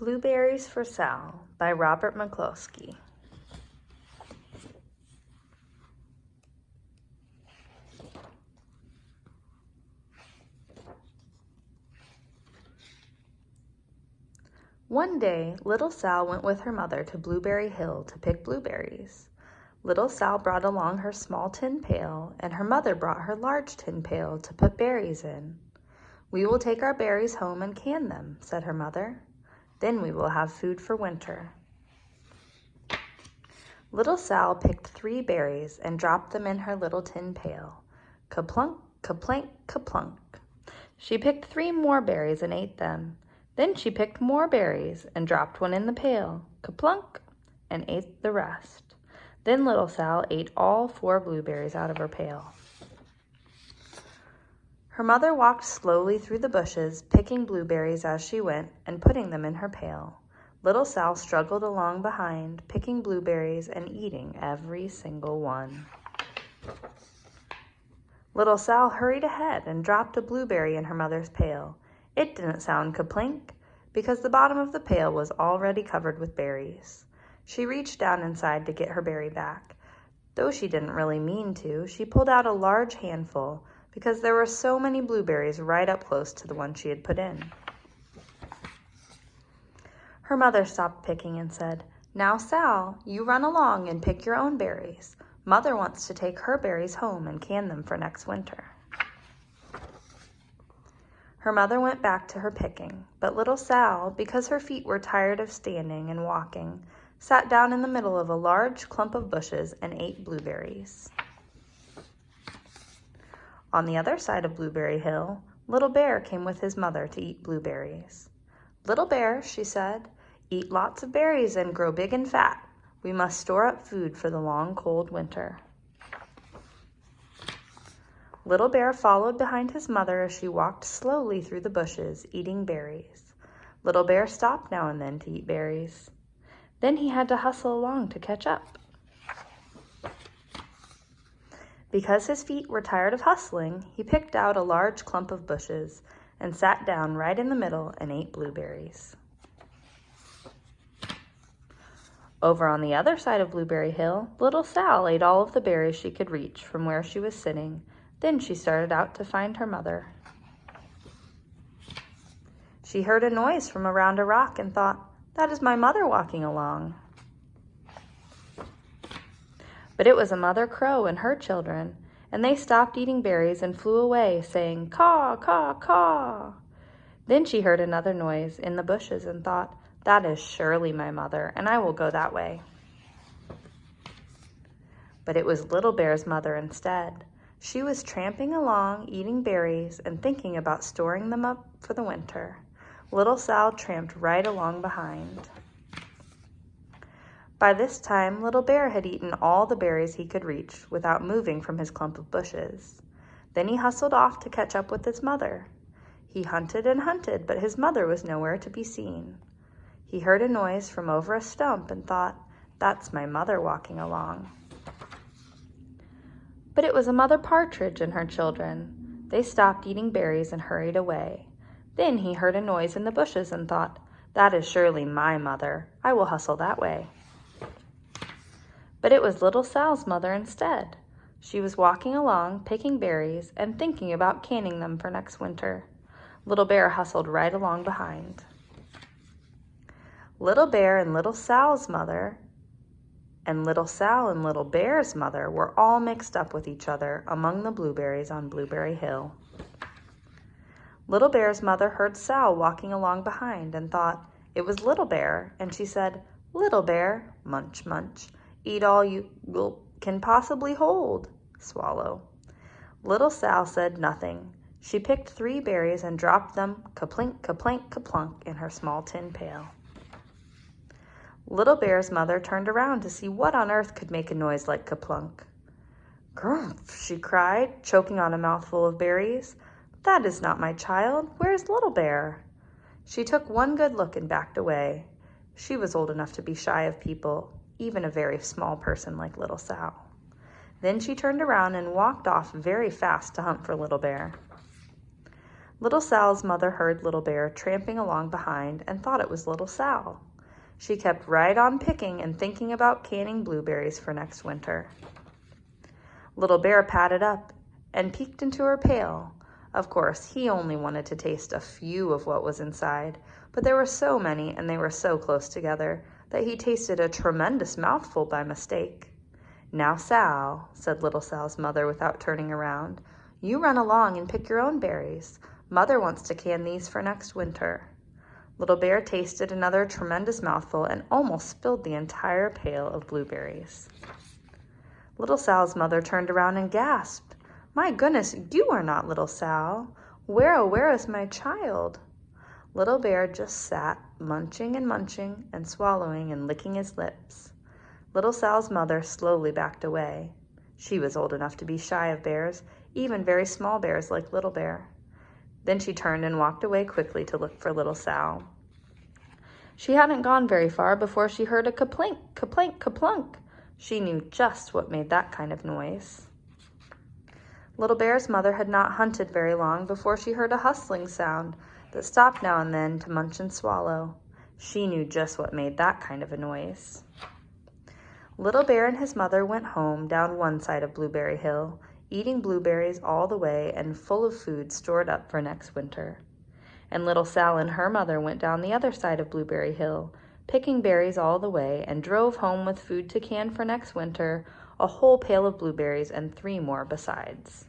Blueberries for Sal by Robert McCloskey. One day, little Sal went with her mother to Blueberry Hill to pick blueberries. Little Sal brought along her small tin pail, and her mother brought her large tin pail to put berries in. "We will take our berries home and can them," said her mother. "Then we will have food for winter." Little Sal picked 3 berries and dropped them in her little tin pail. Ka-plunk, ka-plank, ka-plunk. She picked 3 more berries and ate them. Then she picked more berries and dropped one in the pail. Ka-plunk, and ate the rest. Then little Sal ate all 4 blueberries out of her pail. Her mother walked slowly through the bushes, picking blueberries as she went and putting them in her pail. Little Sal struggled along behind, picking blueberries and eating every single one. Little Sal hurried ahead and dropped a blueberry in her mother's pail. It didn't sound ka-plink because the bottom of the pail was already covered with berries. She reached down inside to get her berry back. Though she didn't really mean to, she pulled out a large handful because there were so many blueberries right up close to the one she had put in. Her mother stopped picking and said, "Now, Sal, you run along and pick your own berries. Mother wants to take her berries home and can them for next winter." Her mother went back to her picking, but little Sal, because her feet were tired of standing and walking, sat down in the middle of a large clump of bushes and ate blueberries. On the other side of Blueberry Hill, Little Bear came with his mother to eat blueberries. "Little Bear," she said, "eat lots of berries and grow big and fat. We must store up food for the long, cold winter." Little Bear followed behind his mother as she walked slowly through the bushes, eating berries. Little Bear stopped now and then to eat berries. Then he had to hustle along to catch up. Because his feet were tired of hustling, he picked out a large clump of bushes and sat down right in the middle and ate blueberries. Over on the other side of Blueberry Hill, little Sal ate all of the berries she could reach from where she was sitting. Then she started out to find her mother. She heard a noise from around a rock and thought, "That is my mother walking along." But it was a mother crow and her children, and they stopped eating berries and flew away, saying, "Caw, caw, caw." Then she heard another noise in the bushes and thought, "That is surely my mother, and I will go that way." But it was Little Bear's mother instead. She was tramping along, eating berries and thinking about storing them up for the winter. Little Sal tramped right along behind. By this time, Little Bear had eaten all the berries he could reach without moving from his clump of bushes. Then he hustled off to catch up with his mother. He hunted and hunted, but his mother was nowhere to be seen. He heard a noise from over a stump and thought, "That's my mother walking along." But it was a mother partridge and her children. They stopped eating berries and hurried away. Then he heard a noise in the bushes and thought, "That is surely my mother. I will hustle that way." But it was little Sal's mother instead. She was walking along, picking berries, and thinking about canning them for next winter. Little Bear hustled right along behind. Little Bear and little Sal's mother and little Sal and Little Bear's mother were all mixed up with each other among the blueberries on Blueberry Hill. Little Bear's mother heard Sal walking along behind and thought it was Little Bear, and she said, "Little Bear, munch, munch, eat all you can possibly hold, swallow." Little Sal said nothing. She picked 3 berries and dropped them, ka-plink, ka-plank, ka-plunk, in her small tin pail. Little Bear's mother turned around to see what on earth could make a noise like ka-plunk. "Grumph," she cried, choking on a mouthful of berries. "That is not my child. Where is Little Bear?" She took one good look and backed away. She was old enough to be shy of people, even a very small person like little Sal. Then she turned around and walked off very fast to hunt for Little Bear. Little Sal's mother heard Little Bear tramping along behind and thought it was Little Sal. She kept right on picking and thinking about canning blueberries for next winter. Little Bear padded up and peeked into her pail. Of course, he only wanted to taste a few of what was inside, but there were so many and they were so close together that he tasted a tremendous mouthful by mistake. "Now, Sal," said Little Sal's mother without turning around, "you run along and pick your own berries. Mother wants to can these for next winter." Little Bear tasted another tremendous mouthful and almost spilled the entire pail of blueberries. Little Sal's mother turned around and gasped, "My goodness, you are not Little Sal. Where, oh, where is my child?" Little Bear just sat, munching and swallowing and licking his lips. Little Sal's mother slowly backed away. She was old enough to be shy of bears, even very small bears like Little Bear. Then she turned and walked away quickly to look for Little Sal. She hadn't gone very far before she heard a kaplink, kaplink, kaplunk. She knew just what made that kind of noise. Little Bear's mother had not hunted very long before she heard a hustling sound that stopped now and then to munch and swallow. She knew just what made that kind of a noise. Little Bear and his mother went home down one side of Blueberry Hill, eating blueberries all the way and full of food stored up for next winter. And Little Sal and her mother went down the other side of Blueberry Hill, picking berries all the way, and drove home with food to can for next winter, a whole pail of blueberries and 3 more besides.